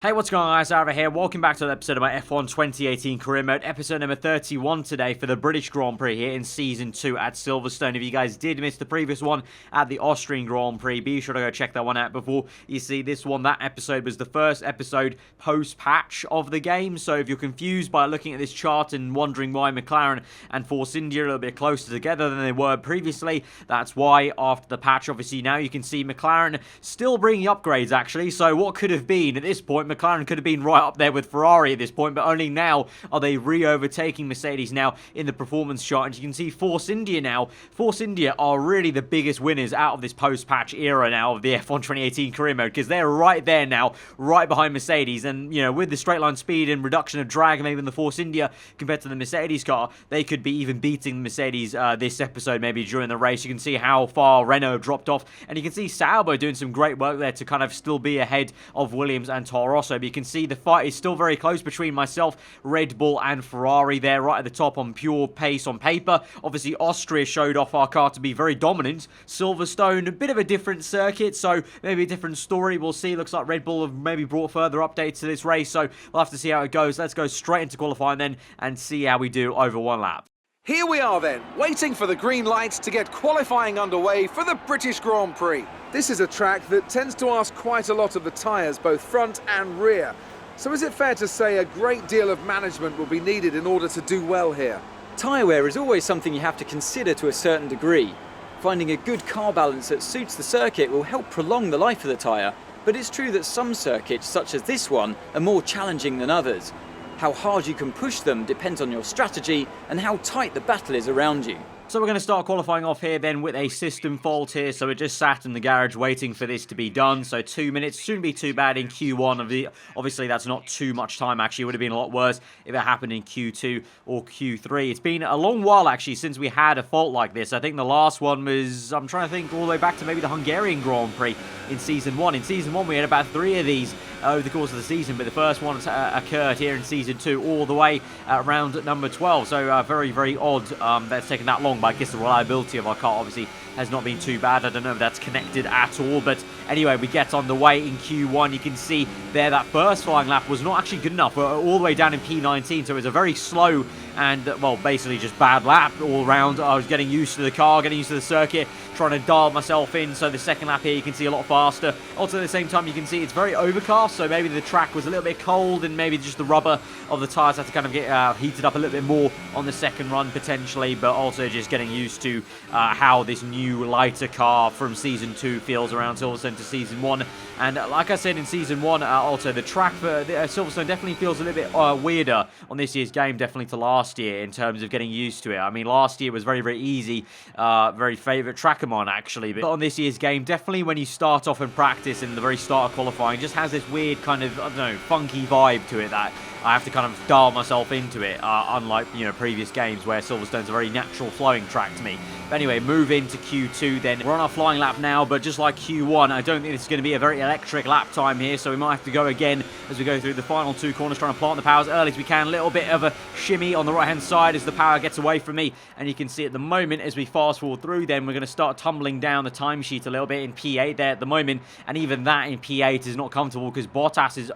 Hey, what's going on guys, aarava here. Welcome back to the episode of my F1 2018 Career Mode, episode number 31 today for the British Grand Prix here in Season 2 at Silverstone. If you guys did miss the previous one at the Austrian Grand Prix, be sure to go check that one out before you see this one. That episode was the first episode post-patch of the game, so if you're confused by looking at this chart and wondering why McLaren and Force India are a little bit closer together than they were previously, that's why after the patch. Obviously now you can see McLaren still bringing upgrades actually, so what could have been at this point, McLaren could have been right up there with Ferrari at this point, but only now are they re-overtaking Mercedes now in the performance chart. And you can see Force India now. Force India are really the biggest winners out of this post-patch era now of the F1 2018 Career Mode, because they're right there now, right behind Mercedes. And, you know, with the straight line speed and reduction of drag maybe in the Force India compared to the Mercedes car, they could be even beating the Mercedes this episode maybe during the race. You can see how far Renault dropped off, and you can see Sauber doing some great work there to kind of still be ahead of Williams and Toro Rosso. But you can see the fight is still very close between myself, Red Bull and Ferrari there right at the top on pure pace on paper. Obviously Austria showed off our car to be very dominant. Silverstone, a bit of a different circuit, so maybe a different story. We'll see. Looks like Red Bull have maybe brought further updates to this race, so we'll have to see how it goes. Let's go straight into qualifying then and see how we do over one lap. Here we are then, waiting for the green lights to get qualifying underway for the British Grand Prix. This is a track that tends to ask quite a lot of the tyres, both front and rear. So is it fair to say a great deal of management will be needed in order to do well here? Tyre wear is always something you have to consider to a certain degree. Finding a good car balance that suits the circuit will help prolong the life of the tyre, but it's true that some circuits, such as this one, are more challenging than others. How hard you can push them depends on your strategy and how tight the battle is around you. So we're going to start qualifying off here then with a system fault here. So we're just sat in the garage waiting for this to be done. So 2 minutes shouldn't be too bad in Q1. Obviously, that's not too much time, actually. It would have been a lot worse if it happened in Q2 or Q3. It's been a long while, actually, since we had a fault like this. I think the last one was, I'm trying to think, all the way back to maybe the Hungarian Grand Prix in Season 1. In Season 1, we had about 3 of these over the course of the season, but the first one occurred here in Season 2 all the way at round number 12. So very, very odd that's taken that long, but I guess the reliability of our car obviously has not been too bad. I don't know if that's connected at all, but anyway, we get on the way in Q1. You can see there that first flying lap was not actually good enough. We're all the way down in P19, so it was a very slow and, well, basically just bad lap all around. I was getting used to the car, getting used to the circuit, trying to dial myself in, so the second lap here you can see a lot faster. Also at the same time you can see it's very overcast, so maybe the track was a little bit cold and maybe just the rubber of the tyres had to kind of get heated up a little bit more on the second run potentially, but also just getting used to how this new lighter car from Season 2 feels around Silverstone to Season 1. And like I said in Season 1, also the track for Silverstone definitely feels a little bit weirder on this year's game, definitely to last year in terms of getting used to it. I mean, last year was very, very easy, very favourite track of mine actually, but on this year's game, definitely when you start off in practice in the very start of qualifying, just has this weird kind of, I don't know, funky vibe to it that I have to kind of dial myself into it, unlike, you know, previous games where Silverstone's a very natural flowing track to me. But anyway, move into Q2 then. We're on our flying lap now, but just like Q1, I don't think this is going to be a very electric lap time here, so we might have to go again as we go through the final 2 corners, trying to plant the power as early as we can. A little bit of a shimmy on the right-hand side as the power gets away from me, and you can see at the moment as we fast forward through then, we're going to start tumbling down the timesheet a little bit in P8 there at the moment, and even that in P8 is not comfortable because Bottas is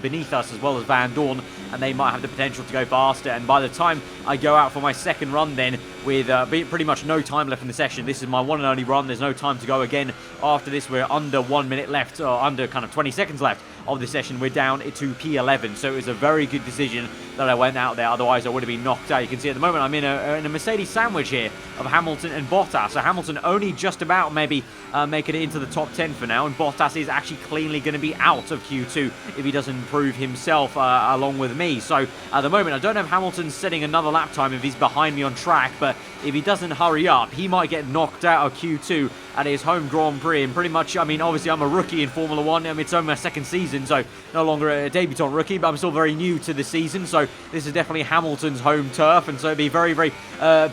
beneath us as well as Van Dorn, and they might have the potential to go faster. And by the time I go out for my second run then, with pretty much no time left in the session, this is my one and only run, there's no time to go again after this. We're under 1 minute left, or under kind of 20 seconds left of the session. We're down to P11, so it was a very good decision that I went out there, otherwise I would have been knocked out. You can see at the moment I'm in a Mercedes sandwich here of Hamilton and Bottas, so Hamilton only just about maybe making it into the top 10 for now, and Bottas is actually cleanly going to be out of Q2 if he doesn't improve himself along with me. So at the moment I don't know if Hamilton's setting another lap time if he's behind me on track, but if he doesn't hurry up, he might get knocked out of Q2 at his home Grand Prix. And pretty much, I mean, obviously I'm a rookie in Formula 1. I mean, it's only my second season, so no longer a debutant rookie, but I'm still very new to the season. So this is definitely Hamilton's home turf, and so it'd be a very, very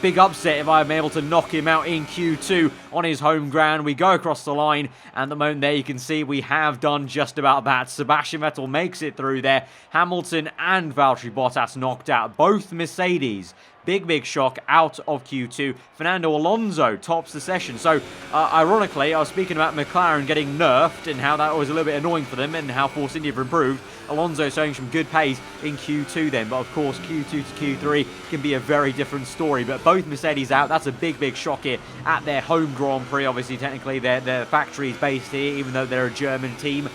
big upset if I'm able to knock him out in Q2 on his home ground. We go across the line, and at the moment there you can see we have done just about that. Sebastian Vettel makes it through there. Hamilton and Valtteri Bottas knocked out. Both Mercedes big shock out of Q2. Fernando Alonso tops the session. So, ironically, I was speaking about McLaren getting nerfed and how that was a little bit annoying for them and how Force India have improved. Alonso showing some good pace in Q2 then, but of course Q2 to Q3 can be a very different story. But both Mercedes out, that's a big shock here at their home Grand Prix. Obviously, technically their factory is based here, even though they're a German team.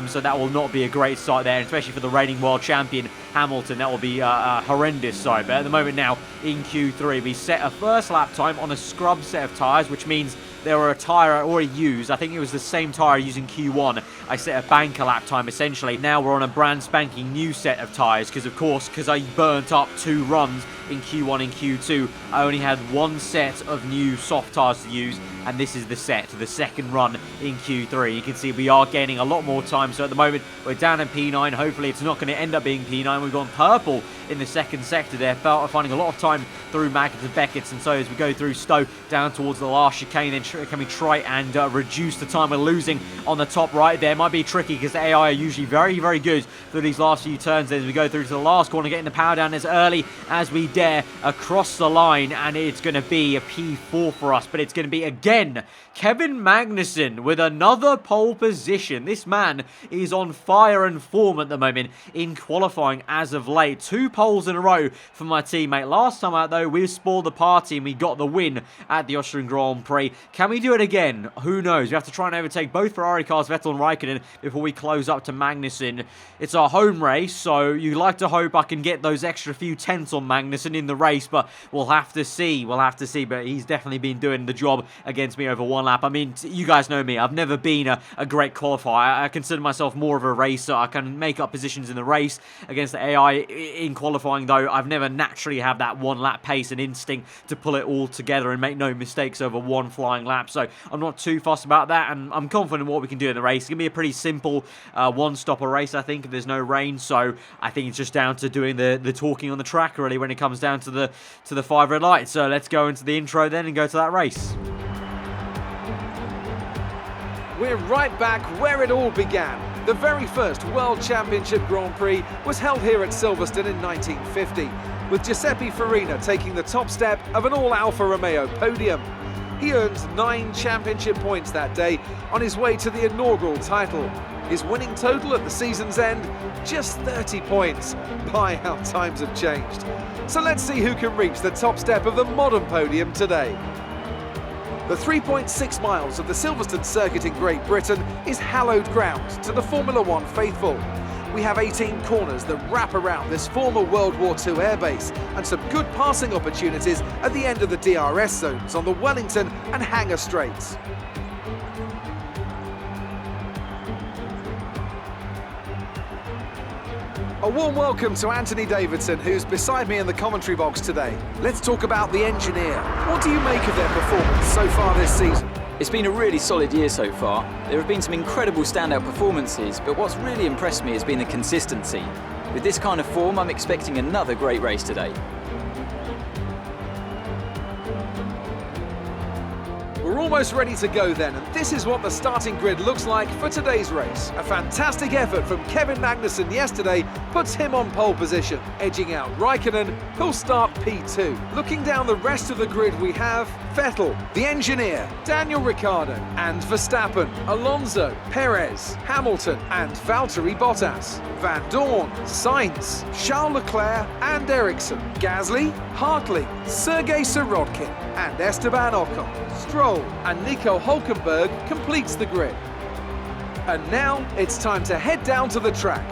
So that will not be a great start there, especially for the reigning world champion Hamilton. That will be a horrendous side. But at the moment now in Q3, we set a first lap time on a scrub set of tyres, which means there were a tyre I already used. I think it was the same tyre using Q1. I set a banker lap time essentially. Now we're on a brand spanking new set of tyres because I burnt up 2 runs in Q1 and Q2. I only had 1 set of new soft tyres to use, and this is the second run in Q3. You can see we are gaining a lot more time, so at the moment we're down in P9. Hopefully it's not going to end up being P9. We've gone purple in the second sector there, finding a lot of time through Maggots and Beckett's, and so as we go through Stowe down towards the last chicane, then can we try and reduce the time we're losing on the top right there? Might be tricky because the AI are usually very good through these last few turns as we go through to the last corner, getting the power down as early as we dare across the line, and it's going to be a P4 for us, but it's going to be again Kevin Magnussen with another pole position. This man is on fire and form at the moment in qualifying as of late. 2 poles in a row for my teammate. Last time out though, we spoiled the party and we got the win at the Austrian Grand Prix. Can we do it again? Who knows? We have to try and overtake both Ferrari cars, Vettel and Raikkonen, before we close up to Magnussen. It's our home race, so you like to hope I can get those extra few tenths on Magnussen in the race, but we'll have to see. But he's definitely been doing the job against me over 1 lap. I mean, you guys know me. I've never been a great qualifier. I consider myself more of a racer. I can make up positions in the race against the AI. In qualifying, though, I've never naturally had that 1 lap pace and instinct to pull it all together and make no mistakes over 1 flying lap. So I'm not too fussed about that, and I'm confident in what we can do in the race. It's going to be a pretty simple 1-stopper race, I think, if there's no rain. So I think it's just down to doing the talking on the track, really, when it comes down to the 5 red lights. So let's go into the intro then and go to that race. We're right back where it all began. The very first World Championship Grand Prix was held here at Silverstone in 1950, with Giuseppe Farina taking the top step of an all-Alfa Romeo podium. He earned 9 championship points that day on his way to the inaugural title. His winning total at the season's end, just 30 points. My, how times have changed. So let's see who can reach the top step of the modern podium today. The 3.6 miles of the Silverstone circuit in Great Britain is hallowed ground to the Formula One faithful. We have 18 corners that wrap around this former World War II airbase, and some good passing opportunities at the end of the DRS zones on the Wellington and Hangar straights. A warm welcome to Anthony Davidson, who's beside me in the commentary box today. Let's talk about the engineer. What do you make of their performance so far this season? It's been a really solid year so far. There have been some incredible standout performances, but what's really impressed me has been the consistency. With this kind of form, I'm expecting another great race today. We're almost ready to go then, and this is what the starting grid looks like for today's race. A fantastic effort from Kevin Magnussen yesterday puts him on pole position, edging out Raikkonen, who'll start P2. Looking down the rest of the grid, we have Vettel, the engineer, Daniel Ricciardo, and Verstappen, Alonso, Perez, Hamilton, and Valtteri Bottas, Van Dorn, Sainz, Charles Leclerc, and Ericsson, Gasly, Hartley, Sergei Sirotkin, and Esteban Ocon. Stroll and Nico Hülkenberg completes the grid. And now it's time to head down to the track.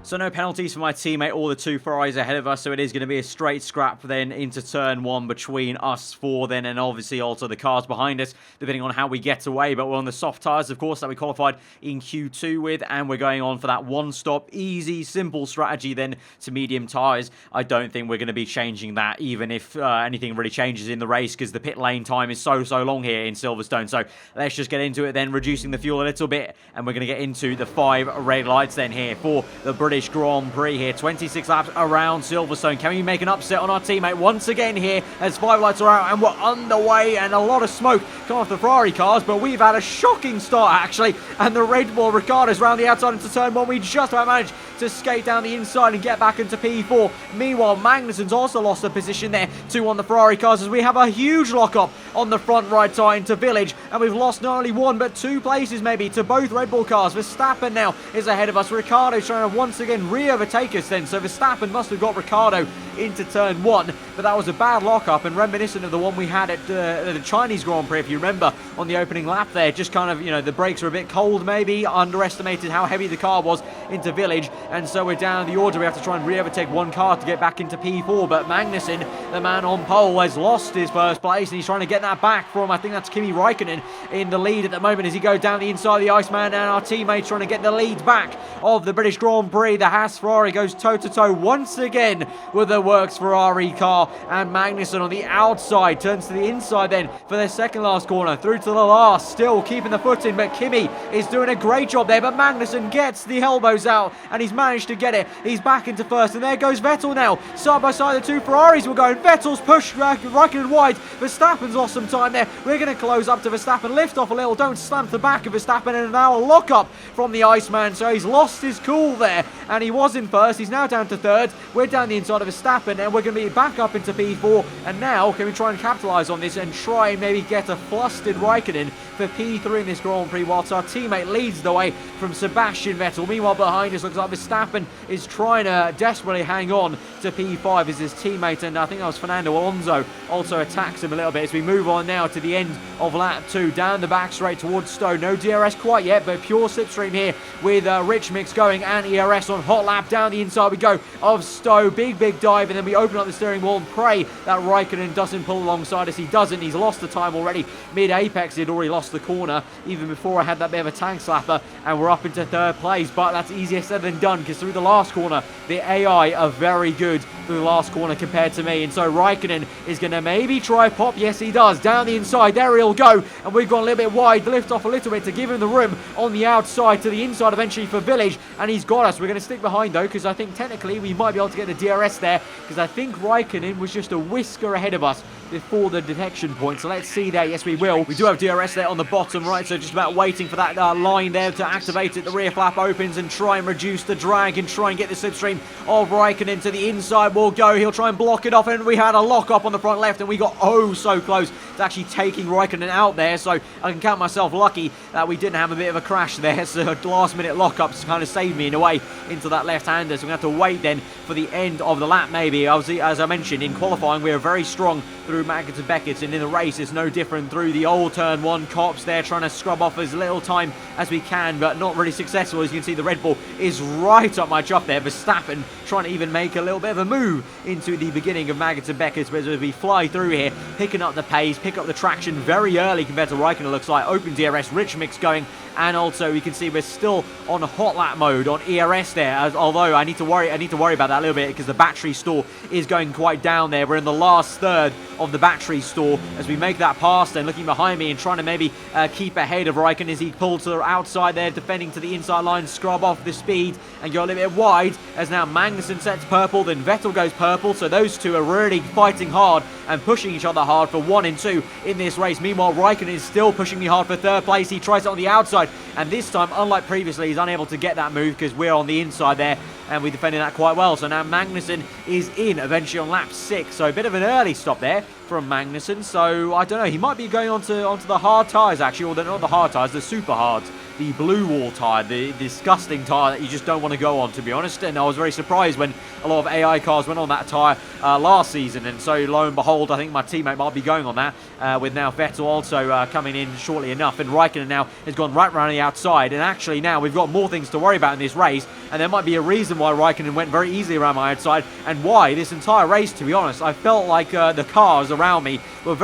So no penalties for my teammate or the 2 Ferraris ahead of us, so it is going to be a straight scrap then into turn 1 between us 4 then, and obviously also the cars behind us, depending on how we get away. But we're on the soft tyres, of course, that we qualified in Q2 with, and we're going on for that 1-stop, easy, simple strategy then to medium tyres. I don't think we're going to be changing that, even if anything really changes in the race, because the pit lane time is so long here in Silverstone. So let's just get into it then, reducing the fuel a little bit, and we're going to get into the 5 red lights then here for the British British Grand Prix here. 26 laps around Silverstone. Can we make an upset on our teammate once again here as 5 lights are out and we're underway, and a lot of smoke coming off the Ferrari cars, but we've had a shocking start actually, and the Red Bull Ricciardo's round the outside into turn 1. We just about managed to skate down the inside and get back into P4. Meanwhile, Magnussen's also lost a position there to on the Ferrari cars as we have a huge lock-up on the front right tyre into Village, and we've lost not only 1 but 2 places maybe to both Red Bull cars. Verstappen now is ahead of us. Ricciardo's trying to once again re-overtake us then, so Verstappen must have got Ricciardo into turn 1, but that was a bad lock-up and reminiscent of the one we had at the Chinese Grand Prix, if you remember, on the opening lap there. Just kind of, you know, the brakes were a bit cold maybe, underestimated how heavy the car was into Village, and so we're down the order. We have to try and re-overtake 1 car to get back into P4, but Magnussen, the man on pole, has lost his first place, and he's trying to get that back from, I think that's Kimi Raikkonen in the lead at the moment as he goes down the inside of the Iceman, and our teammates trying to get the lead back of the British Grand Prix. The Haas Ferrari goes toe-to-toe once again with the Works Ferrari car, and Magnussen on the outside turns to the inside then for their second last corner, through to the last, still keeping the foot in, but Kimi is doing a great job there, but Magnussen gets the elbows out and he's managed to get it. He's back into first, and there goes Vettel now, side by side the 2 Ferraris were going. Vettel's pushed Raikkonen wide. Verstappen's lost some time there. We're going to close up to Verstappen, lift off a little, don't slam to the back of Verstappen, and now a lock up from the Iceman, so he's lost his cool there, and he was in first. He's now down to third. We're down the inside of Verstappen, and we're going to be back up into P4, and now can we try and capitalise on this and try and maybe get a flustered Raikkonen for P3 in this Grand Prix, whilst our teammate leads the way from Sebastian Vettel. Meanwhile, behind us looks like Verstappen is trying to desperately hang on to P5 as his teammate, and I think that was Fernando Alonso, also attacks him a little bit as we move on now to the end of lap 2, down the back straight towards Stowe. No DRS quite yet, but pure slipstream here with Rich Mix going and ERS on hot lap. Down the inside we go of Stowe, big dive, and then we open up the steering wheel and pray that Raikkonen doesn't pull alongside us. He doesn't. He's lost the time already. Mid-apex he'd already lost the corner even before I had that bit of a tank slapper, and we're up into 3rd place, but that's easier said than done because through the last corner the AI are very good through the last corner compared to me, and so Raikkonen is going to maybe try pop. Yes, he does. Down the inside, there he'll go, and we've gone a little bit wide, lift off a little bit to give him the room on the outside to the inside eventually for Village, and he's got us. We're going to stick behind though because I think technically we might be able to get the DRS there because I think Raikkonen was just a whisker ahead of us before the detection point, so let's see there. Yes, we will. We do have DRS there on the bottom right, so just about waiting for that line there to activate it. The rear flap opens and try and reduce the drag and try and get the slipstream of Raikkonen to the inside. Will go. He'll try and block it off, and we had a lock up on the front left, and we got oh so close to actually taking Raikkonen out there, so I can count myself lucky that we didn't have a bit of a crash there. So last minute lockups kind of saved me in a way into that left-hander, so we're going to have to wait then for the end of the lap maybe. Obviously, as I mentioned, in qualifying we are very strong through Maggots and Beckett's, and in the race it's no different through the old turn 1 cops there, trying to scrub off as little time as we can, but not really successful. As you can see, the Red Bull is right up my chuff there. Verstappen trying to even make a little bit of a move into the beginning of Maggots and Beckett's, but as we fly through here, picking up the pace, pick up the traction very early compared to Raikkonen, looks like. Open DRS, Rich Mix going, and also you can see we're still on hot lap mode on ERS there, although I need to worry about that a little bit because the battery store is going quite down there. We're in the last third of the battery store as we make that pass, then looking behind me and trying to maybe keep ahead of Raikkonen as he pulls to the outside there, defending to the inside line, scrub off the speed and go a little bit wide as now Magnussen sets purple, then Vettel goes purple, so those two are really fighting hard and pushing each other hard for 1 and 2 in this race. Meanwhile, Raikkonen is still pushing me hard for 3rd place. He tries it on the outside, and this time, unlike previously, he's unable to get that move because we're on the inside there, and we defended that quite well. So now Magnussen is in eventually on lap 6, so a bit of an early stop there from Magnussen. So I don't know, he might be going onto the hard tyres actually, or not the hard tyres, the super hards, the blue wall tyre, the disgusting tyre that you just don't want to go on, to be honest. And I was very surprised when a lot of AI cars went on that tyre last season, and so lo and behold, I think my teammate might be going on that, with now Vettel also coming in shortly enough, and Raikkonen now has gone right round the outside, and actually now we've got more things to worry about in this race, and there might be a reason why Raikkonen went very easily around my outside, and why this entire race, to be honest, I felt like the cars around me were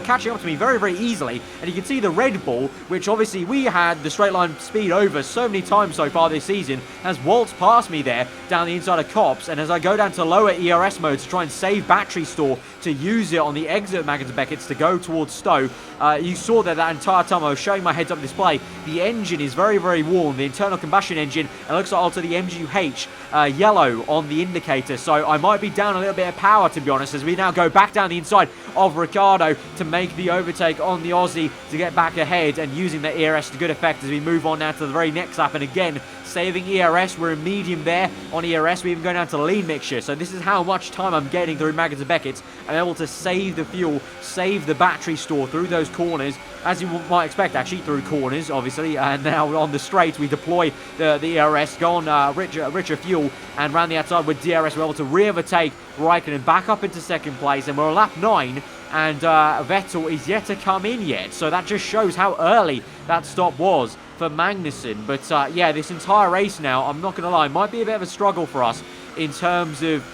catching up to me very easily, and you can see the Red Bull, which obviously we had the straight line speed over so many times so far this season, has waltzed past me there down the inside of Copse, and as I go down to lower ERS mode to try and save battery store to use it on the exit of Magnus Beckett's to go towards Stowe, you saw that entire time I was showing my heads-up display, the engine is very, very warm, the internal combustion engine, and it looks like also the MGUH yellow on the indicator, so I might be down a little bit of power, to be honest, as we now go back down the inside of Ricciardo to make the overtake on the Aussie to get back ahead, and using the ERS to good effect as we move on now to the very next lap, and again, saving ERS, we're in medium there on ERS, we even go down to lean mixture, so this is how much time I'm getting through Magnus Beckett's. I'm able to save the fuel, save the battery store through those corners, as you might expect actually, through corners obviously, and now on the straight we deploy the ERS, go on richer fuel, and round the outside with DRS we're able to re-overtake Raikkonen back up into second place, and we're on lap 9, and Vettel is yet to come in yet, so that just shows how early that stop was for Magnussen. But yeah, this entire race now, I'm not going to lie, might be a bit of a struggle for us in terms of,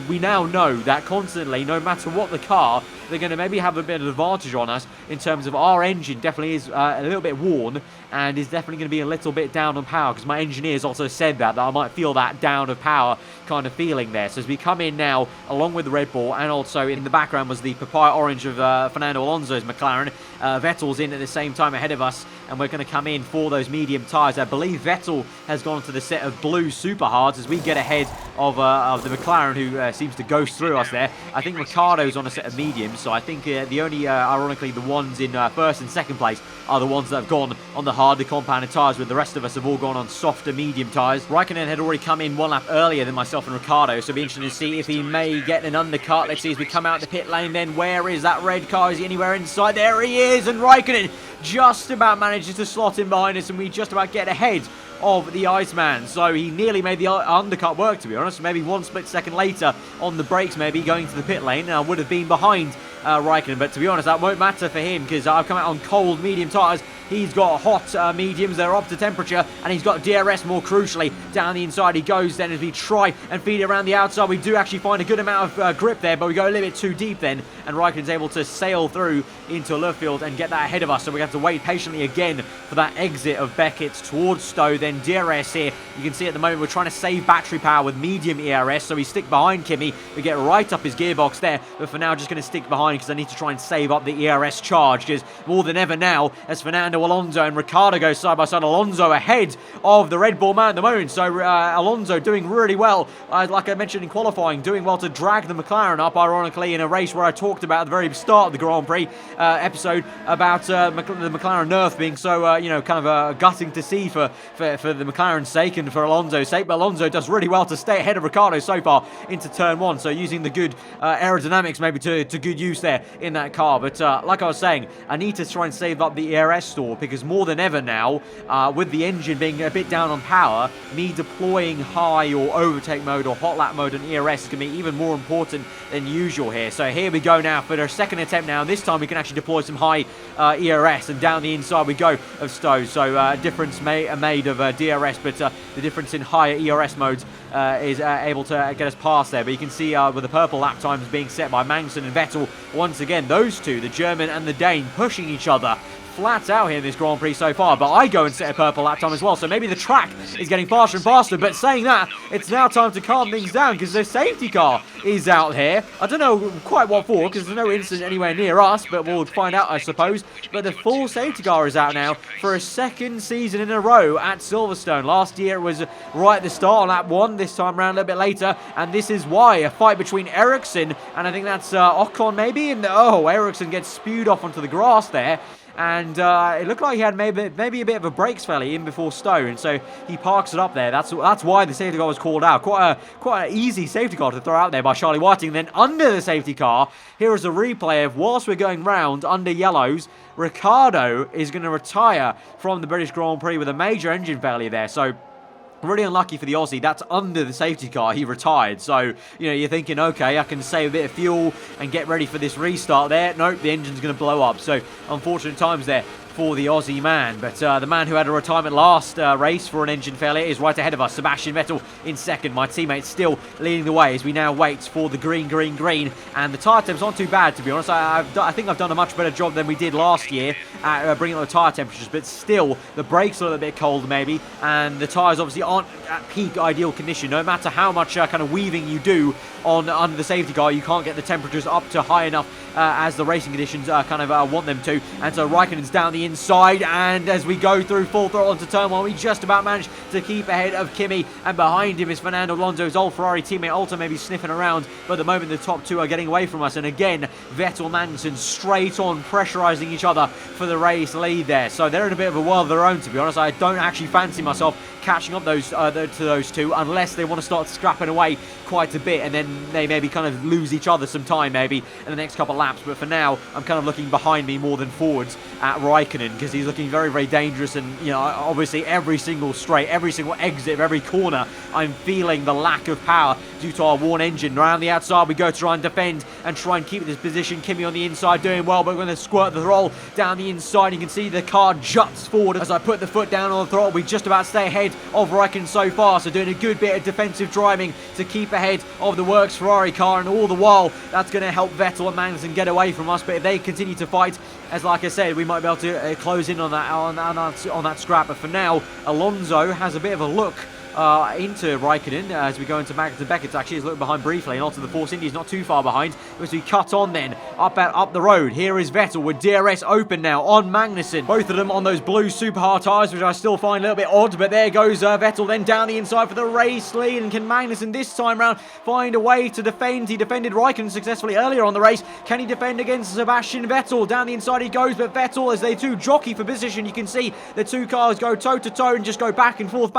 we now know that constantly, no matter what the car, they're going to maybe have a bit of advantage on us in terms of our engine definitely is a little bit worn and is definitely going to be a little bit down on power, because my engineers also said that I might feel that down of power kind of feeling there. So as we come in now, along with the Red Bull, and also in the background was the papaya orange of Fernando Alonso's McLaren. Vettel's in at the same time ahead of us, and we're going to come in for those medium tyres. I believe Vettel has gone to the set of blue super hards as we get ahead of the McLaren, who seems to ghost through us there. I think Ricciardo's on a set of mediums, so I think the only, ironically, the ones in first and second place are the ones that have gone on the harder compounded tyres, with the rest of us have all gone on softer medium tyres. Raikkonen had already come in one lap earlier than myself and Ricciardo, so it'll be interesting to see if he may get an undercut. Let's see as we come out the pit lane then. Where is that red car? Is he anywhere inside? There he is, and Raikkonen just about manages to slot in behind us, and we just about get ahead of the Iceman. So he nearly made the undercut work, to be honest. Maybe one split second later on the brakes, maybe going to the pit lane, and I would have been behind Raikkonen. But to be honest, that won't matter for him, because I've come out on cold medium tyres. He's got hot mediums, they're up to temperature, and he's got DRS more crucially. Down the inside he goes then as we try and feed it around the outside. We do actually find a good amount of grip there, but we go a little bit too deep then, and Raikkonen's able to sail through into Luffield and get that ahead of us. So we have to wait patiently again for that exit of Beckett's towards Stowe. Then DRS here. You can see at the moment we're trying to save battery power with medium ERS, so we stick behind Kimi. We get right up his gearbox there, but for now just going to stick behind because I need to try and save up the ERS charge, because more than ever now, as Fernando Alonso and Ricciardo go side by side, Alonso ahead of the Red Bull man at the moment. So Alonso doing really well, like I mentioned in qualifying, doing well to drag the McLaren up, ironically, in a race where I talked about at the very start of the Grand Prix episode about the McLaren nerf being so, you know, kind of gutting to see for the McLaren's sake and for Alonso's sake. But Alonso does really well to stay ahead of Ricciardo so far into turn 1. So using the good aerodynamics maybe to good use there in that car. But like I was saying, I need to try and save up the ERS store, because more than ever now, with the engine being a bit down on power, me deploying high or overtake mode or hot lap mode on ERS is going to be even more important than usual here. So here we go now for the second attempt now. This time we can actually deploy some high ERS, and down the inside we go of Stowe. So difference made of DRS, but the difference in higher ERS modes is able to get us past there. But you can see with the purple lap times being set by Magnussen and Vettel, once again those two, the German and the Dane, pushing each other flat out here in this Grand Prix so far. But I go and set a purple lap time as well, so maybe the track is getting faster and faster. But saying that, it's now time to calm things down, because the safety car is out here. I don't know quite what for, because there's no incident anywhere near us, but we'll find out, I suppose. But the full safety car is out now for a second season in a row at Silverstone. Last year it was right at the start on lap 1, this time around a little bit later, and this is why a fight between Ericsson and I think that's Ocon maybe, and Ericsson gets spewed off onto the grass there. And it looked like he had maybe a bit of a brakes failure in before Stowe, and so he parks it up there. That's why the safety car was called out. Quite an easy safety car to throw out there by Charlie Whiting. Then under the safety car, here is a replay of whilst we're going round under yellows, Ricciardo is going to retire from the British Grand Prix with a major engine failure there. So really unlucky for the Aussie. That's under the safety car. He retired. So, you know, you're thinking, okay, I can save a bit of fuel and get ready for this restart there. Nope, the engine's going to blow up. So, unfortunate times there for the Aussie man. But the man who had a retirement last race for an engine failure is right ahead of us. Sebastian Vettel in second. My teammate still leading the way as we now wait for the green. And the tyre temps aren't too bad, to be honest. I think I've done a much better job than we did last year at bringing up the tyre temperatures. But still, the brakes are a little bit cold maybe. And the tyres obviously aren't at peak ideal condition. No matter how much kind of weaving you do under the safety car, you can't get the temperatures up to high enough as the racing conditions want them to. And so Raikkonen's down the inside, and as we go through full throttle onto turn one, we just about managed to keep ahead of Kimi, and behind him is Fernando Alonso's old Ferrari teammate Alfa, maybe sniffing around, but at the moment the top two are getting away from us. And again, Vettel, Magnussen straight on, pressurising each other for the race lead there. So they're in a bit of a world of their own, to be honest. I don't actually fancy myself catching up to those two unless they want to start scrapping away quite a bit, and then they maybe kind of lose each other some time maybe in the next couple of laps. But for now, I'm kind of looking behind me more than forwards at Raikkonen, because he's looking very, very dangerous. And you know, obviously every single straight, every single exit of every corner, I'm feeling the lack of power due to our worn engine. Around the outside we go to try and defend and try and keep this position. Kimi on the inside doing well, but we're going to squirt the throttle down the inside. You can see the car juts forward as I put the foot down on the throttle. We just about stay ahead of Raikkonen so far, so doing a good bit of defensive driving to keep ahead of the works Ferrari car, and all the while that's going to help Vettel and Magnussen get away from us. But if they continue to fight, as like I said, we might be able to close in on that scrap. But for now, Alonso has a bit of a look into Raikkonen as we go into Magnussen. Beckett's actually is looking behind briefly, and onto the Force India, not too far behind as we cut on then up the road. Here is Vettel with DRS open now on Magnussen, both of them on those blue super hard tyres, which I still find a little bit odd. But there goes Vettel then down the inside for the race lead. And can Magnussen this time round find a way to defend? He defended Raikkonen successfully earlier on the race. Can he defend against Sebastian Vettel? Down the inside he goes, but Vettel, as they two jockey for position, you can see the two cars go toe to toe and just go back and forth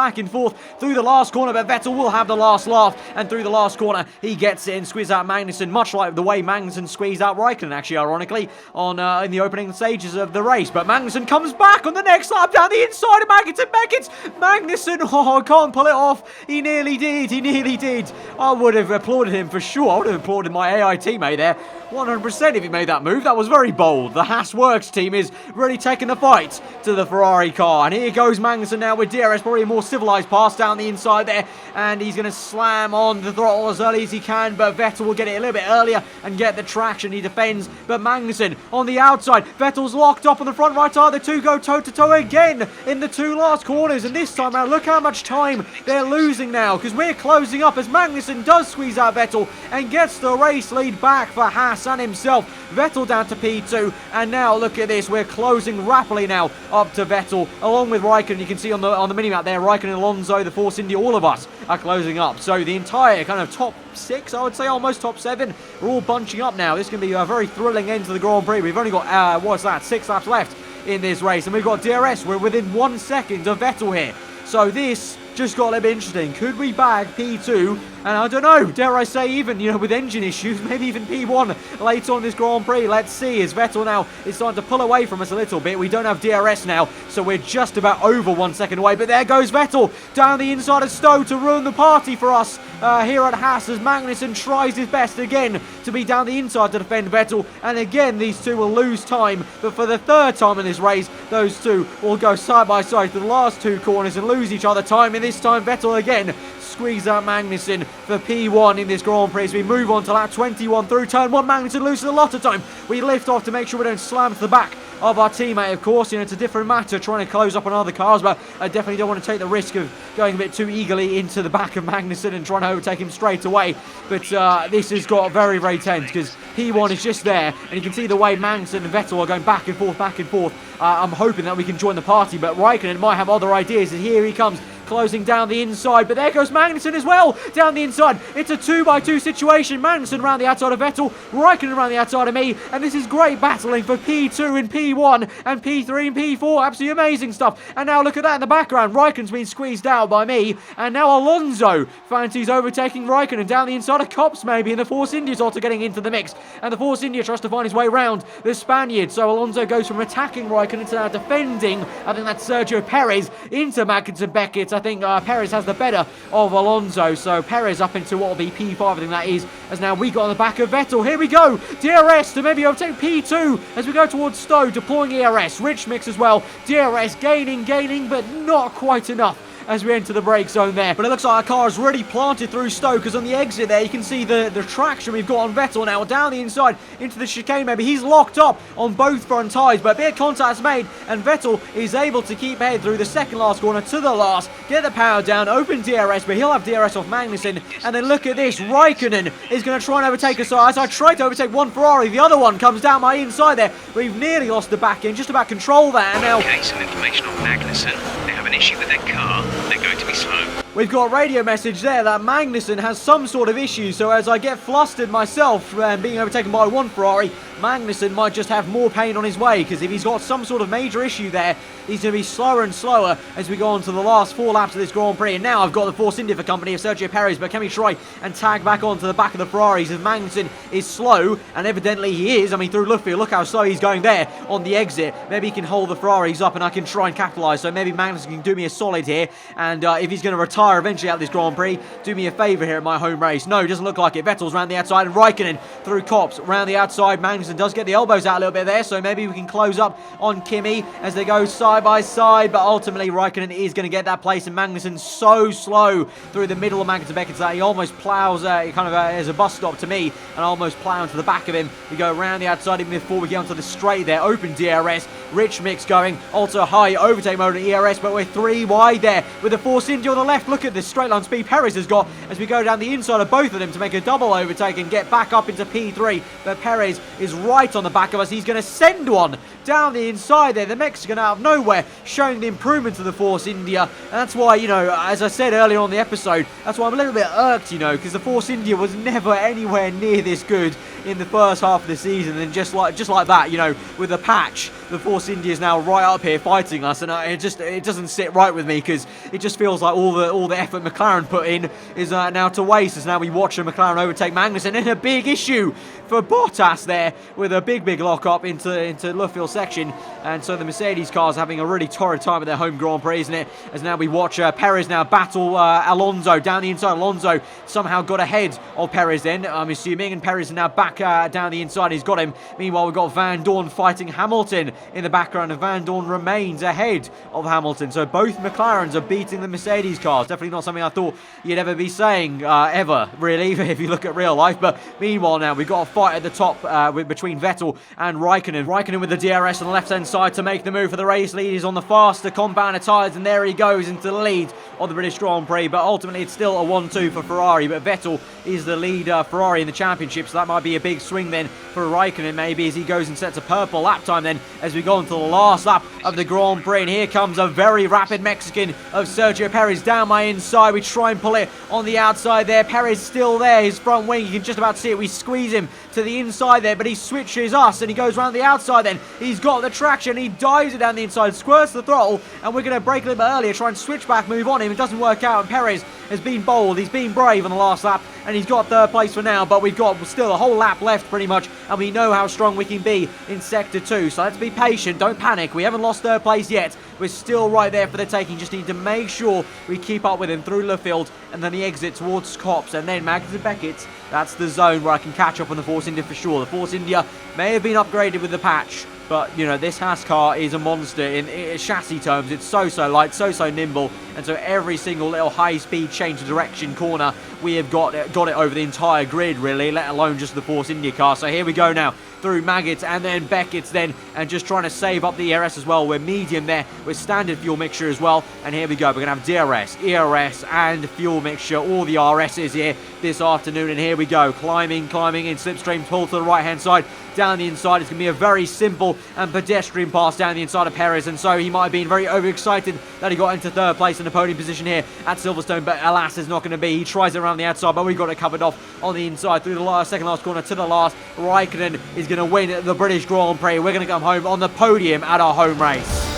through the last corner. But Vettel will have the last laugh, and through the last corner he gets it and squeezes out Magnussen, much like the way Magnussen squeezed out Raikkonen, actually, ironically, on in the opening stages of the race. But Magnussen comes back on the next lap down the inside of Magnussen, oh, can't pull it off. He nearly did. I would have applauded him for sure. I would have applauded my AI teammate there 100% if he made that move. That was very bold. The Haas Works team is really taking the fight to the Ferrari car. And here goes Magnussen now with DRS, probably a more civilised pass down the inside there. And he's going to slam on the throttle as early as he can. But Vettel will get it a little bit earlier and get the traction. He defends. But Magnussen on the outside. Vettel's locked up on the front right tire. The two go toe-to-toe again in the two last corners. And this time out, look how much time they're losing now, because we're closing up as Magnussen does squeeze out Vettel and gets the race lead back for Haas and himself. Vettel down to P2, and now look at this, we're closing rapidly now up to Vettel along with Raikkonen. You can see on the mini-map there, Raikkonen, Alonso, the Force India, all of us are closing up. So the entire kind of top 6, I would say, almost top 7, we're all bunching up now. This can be a very thrilling end to the Grand Prix. We've only got 6 laps left in this race, and we've got DRS. We're within 1 second of Vettel here. So this just got a little bit interesting. Could we bag P2? And I don't know, dare I say, even, with engine issues, maybe even P1 later on this Grand Prix. Let's see, as Vettel now is starting to pull away from us a little bit. We don't have DRS now, so we're just about over 1 second away. But there goes Vettel down the inside of Stowe to ruin the party for us here at Haas, as Magnussen tries his best again to be down the inside to defend Vettel. And again, these two will lose time. But for the third time in this race, those two will go side by side for the last 2 corners and lose each other time. And this time, Vettel again squeeze out Magnussen for P1 in this Grand Prix as we move on to lap 21 through turn 1. Magnussen loses a lot of time. We lift off to make sure we don't slam to the back of our teammate, of course. It's a different matter trying to close up on other cars, but I definitely don't want to take the risk of going a bit too eagerly into the back of Magnussen and trying to overtake him straight away. But this has got very, very tense, because P1 is just there, and you can see the way Magnussen and Vettel are going back and forth. I'm hoping that we can join the party, but Raikkonen might have other ideas, and here he comes, closing down the inside. But there goes Magnussen as well, down the inside. It's a 2-by-2 situation. Magnussen around the outside of Vettel, Raikkonen around the outside of me, and this is great battling for P2 and P1 and P3 and P4. Absolutely amazing stuff. And now look at that in the background. Raikkonen's been squeezed out by me, and now Alonso fancies overtaking Raikkonen down the inside of Cops maybe, and the Force India's also getting into the mix, and the Force India tries to find his way round the Spaniard. So Alonso goes from attacking Raikkonen to now defending, I think that's Sergio Perez, into Magnussen Beckett. I think Perez has the better of Alonso. So Perez up into what will be P5, I think that is, as now we got on the back of Vettel. Here we go, DRS to maybe overtake P2 as we go towards Stowe, deploying ERS, rich mix as well, DRS gaining, but not quite enough as we enter the brake zone there. But it looks like our car is really planted through Stowe, because on the exit there you can see the traction we've got on Vettel now down the inside into the chicane. Maybe he's locked up on both front tyres, but a bit of contact is made and Vettel is able to keep ahead through the second last corner to the last, get the power down, open DRS, but he'll have DRS off Magnussen. And then look at this, Raikkonen is going to try and overtake us. So as I tried to overtake one Ferrari, the other one comes down my inside there. We've nearly lost the back end, just about control there. And now, okay, some information on Magnussen. They have an issue with their car. They're going to be slow. we've got a radio message there that Magnussen has some sort of issue. So as I get flustered myself being overtaken by one Ferrari, Magnussen might just have more pain on his way, because if he's got some sort of major issue there, he's going to be slower and slower as we go on to the last 4 laps of this Grand Prix. And now I've got the Force India for company of Sergio Perez, but can we try and tag back onto the back of the Ferraris if Magnussen is slow? And evidently he is. I mean, through Luffield, look how slow he's going there on the exit. Maybe he can hold the Ferraris up and I can try and capitalise. So maybe Magnussen can do me a solid here, and if he's going to retire eventually out of this Grand Prix, do me a favour here at my home race. No, doesn't look like it. Vettel's round the outside and Raikkonen through Copse round the outside. Magnussen does get the elbows out a little bit there, so maybe we can close up on Kimi as they go side by side, but ultimately Raikkonen is going to get that place, and Magnussen's so slow through the middle of Magnussen Beckett that he almost ploughs as a bus stop to me, and almost plough into the back of him. We go around the outside even before we get onto the straight there. Open DRS, rich mix going, also high overtake mode in ERS, but we're 3 wide there with the Force India on the left. Look at this straight line speed Perez has got as we go down the inside of both of them to make a double overtake and get back up into P3, but Perez is right on the back of us. He's going to send one down the inside there, the Mexican out of nowhere, showing the improvement of the Force India. And that's why, as I said earlier on the episode, that's why I'm a little bit irked, because the Force India was never anywhere near this good in the first half of the season, and just like that, with the patch, the Force India is now right up here fighting us, and it doesn't sit right with me, because it just feels like all the effort McLaren put in is now to waste, as now we watch a McLaren overtake Magnussen, and a big issue for Bottas there with a big lock up into Luffield section. And so the Mercedes cars having a really torrid time at their home Grand Prix, isn't it? As now we watch Perez now battle Alonso down the inside. Alonso somehow got ahead of Perez then, I'm assuming, and Perez is now back down the inside. He's got him. Meanwhile, we've got Van Dorn fighting Hamilton in the background, and Van Dorn remains ahead of Hamilton. So both McLarens are beating the Mercedes cars. Definitely not something I thought you'd ever be saying, ever, really, if you look at real life. But meanwhile now, we've got a fight at the top between Vettel and Raikkonen. Raikkonen with the DRS on the left-hand side to make the move for the race lead. He's on the faster compounder tyres, and there he goes into the lead of the British Grand Prix. But ultimately, it's still a 1-2 for Ferrari. But Vettel is the lead Ferrari in the championship, so that might be a big swing then for Raikkonen, maybe, as he goes and sets a purple lap time then as we go into the last lap of the Grand Prix. And here comes a very rapid Mexican of Sergio Perez down my inside. We try and pull it on the outside there. Perez still there, his front wing, you can just about see it. We squeeze him to the inside there, but he switches us and he goes around the outside then. He's got the traction, he dives it down the inside, squirts the throttle, and we're going to brake a little bit earlier, try and switch back, move on him. It doesn't work out, and Perez has been bold, he's been brave on the last lap, and he's got third place for now, but we've got still a whole lap left pretty much, and we know how strong we can be in Sector 2, so let's be patient, don't panic. We haven't lost third place yet, we're still right there for the taking. Just need to make sure we keep up with him through Luffield, and then the exit towards Copse, and then Magnussen Beckett. That's the zone where I can catch up on the Force India for sure. The Force India may have been upgraded with the patch, but this Haas car is a monster in chassis terms. It's so light, so nimble, and so every single little high-speed change of direction corner, we have got it over the entire grid, really, let alone just the Force India car. So here we go now through Maggots and then Beckett's then, and just trying to save up the ERS as well. We're medium there with standard fuel mixture as well, and here we go. We're going to have DRS, ERS and fuel mixture, all the RSs here this afternoon, and here we go, climbing in slipstream, pull to the right hand side, down the inside. It's going to be a very simple and pedestrian pass down the inside of Perez, and so he might have been very overexcited that he got into third place in the podium position here at Silverstone, but alas, it's not going to be. He tries it around the outside, but we've got it covered off on the inside through the second last corner to the last. Raikkonen is going to win the British Grand Prix. We're going to come home on the podium at our home race.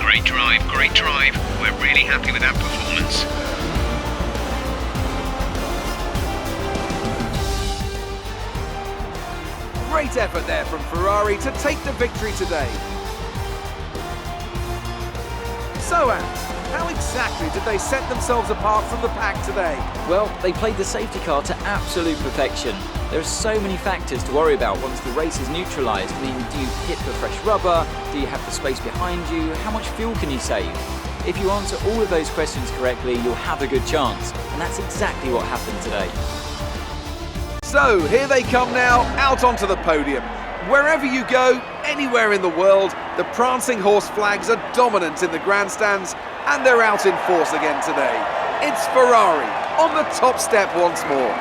Great drive. We're really happy with that performance. Great effort there from Ferrari to take the victory today. So, Ant, How exactly did they set themselves apart from the pack today? Well, they played the safety car to absolute perfection. There are so many factors to worry about once the race is neutralised. I mean, do you pit for fresh rubber? Do you have the space behind you? How much fuel can you save? If you answer all of those questions correctly, you'll have a good chance. And that's exactly what happened today. So, here they come now, out onto the podium. Wherever you go, anywhere in the world, the prancing horse flags are dominant in the grandstands, and they're out in force again today. It's Ferrari on the top step once more.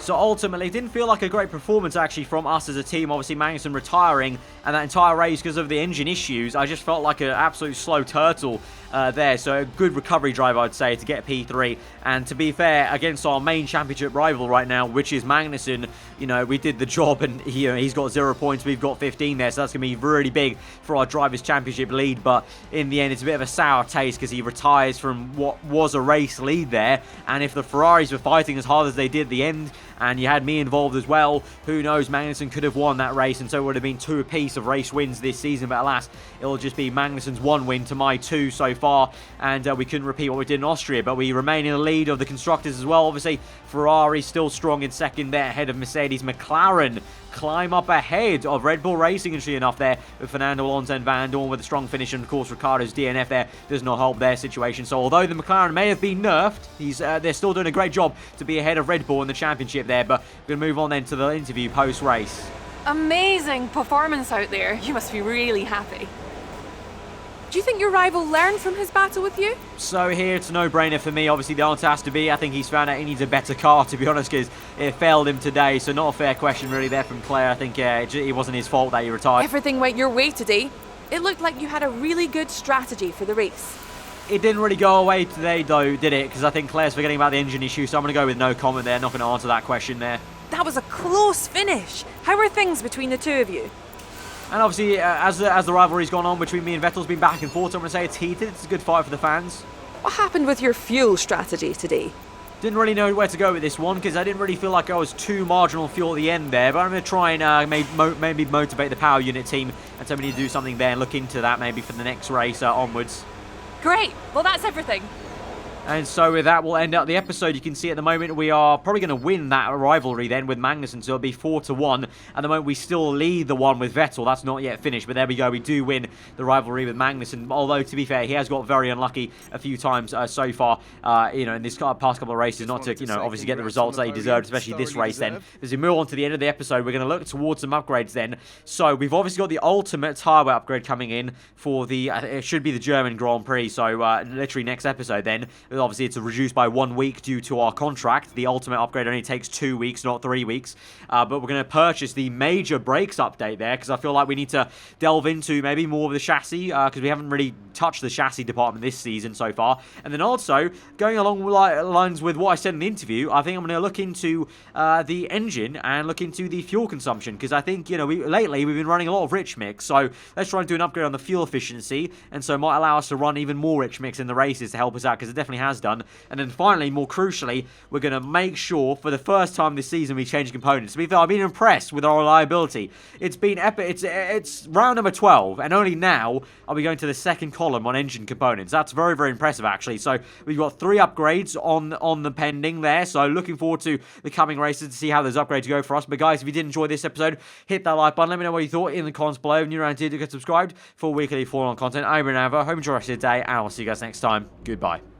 So ultimately, it didn't feel like a great performance actually from us as a team. Obviously, Magnussen retiring and that entire race because of the engine issues. I just felt like an absolute slow turtle there. So a good recovery drive, I'd say, to get P3. And to be fair, against our main championship rival right now, which is Magnussen, you know, we did the job and he's got 0 points. We've got 15 there. So that's going to be really big for our Drivers' Championship lead. But in the end, it's a bit of a sour taste because he retires from what was a race lead there. And if the Ferraris were fighting as hard as they did at the end, and you had me involved as well, who knows, Magnussen could have won that race, and so it would have been 2 apiece of race wins this season, but alas, it'll just be Magnussen's 1 win to my 2 so far, and we couldn't repeat what we did in Austria, but we remain in the lead of the constructors as well. Obviously, Ferrari still strong in second there, ahead of Mercedes. McLaren climb up ahead of Red Bull Racing, interestingly enough, there with Fernando, Alonso and Van Dorn with a strong finish, and of course Ricciardo's DNF there does not help their situation. So although the McLaren may have been nerfed, they're still doing a great job to be ahead of Red Bull in the championship there. But we're going to move on then to the interview post-race. Amazing performance out there. You must be really happy. Do you think your rival learned from his battle with you? So here it's a no-brainer for me. Obviously the answer has to be I think he's found out he needs a better car, to be honest, because it failed him today. So not a fair question really there from Claire. I think it wasn't his fault that he retired. Everything went your way today. It looked like you had a really good strategy for the race. It didn't really go away today though, did it? Because I think Claire's forgetting about the engine issue, so I'm going to go with no comment there. Not going to answer that question there. That was a close finish. How are things between the two of you? And obviously, as the rivalry's gone on between me and Vettel's been back and forth, I'm going to say it's heated. It's a good fight for the fans. What happened with your fuel strategy today? Didn't really know where to go with this one because I didn't really feel like I was too marginal fuel at the end there. But I'm going to try and maybe motivate the power unit team and tell me to do something there and look into that maybe for the next race onwards. Great. Well, that's everything. And so with that, we'll end up the episode. You can see at the moment we are probably going to win that rivalry then with Magnussen, so it'll be 4-1. At the moment, we still lead the one with Vettel. That's not yet finished, but there we go. We do win the rivalry with Magnussen. Although, to be fair, he has got very unlucky a few times so far, in this past couple of races, not to, obviously get the results that he deserved, especially this race then. As we move on to the end of the episode, we're going to look towards some upgrades then. So we've obviously got the ultimate tyre upgrade coming in for the, it should be the German Grand Prix, so literally next episode then. Obviously, it's reduced by 1 week due to our contract. The ultimate upgrade only takes 2 weeks, not 3 weeks. But we're going to purchase the major brakes update there because I feel like we need to delve into maybe more of the chassis because we haven't really touched the chassis department this season so far. And then also, going along lines with what I said in the interview, I think I'm going to look into the engine and look into the fuel consumption because I think, lately we've been running a lot of rich mix. So let's try and do an upgrade on the fuel efficiency. And so it might allow us to run even more rich mix in the races to help us out because it definitely has done. And then finally, more crucially, we're going to make sure for the first time this season we change components. To be fair, I've been impressed with our reliability. It's been epic. It's round number 12, and only now are we going to the second column on engine components. That's very, very impressive, actually. So we've got 3 upgrades on the pending there. So looking forward to the coming races to see how those upgrades go for us. But guys, if you did enjoy this episode, hit that like button. Let me know what you thought in the comments below. If you're around here, get subscribed for weekly Formula 1 content. I'm Fernando. Hope you enjoy the rest of your day, and I'll see you guys next time. Goodbye.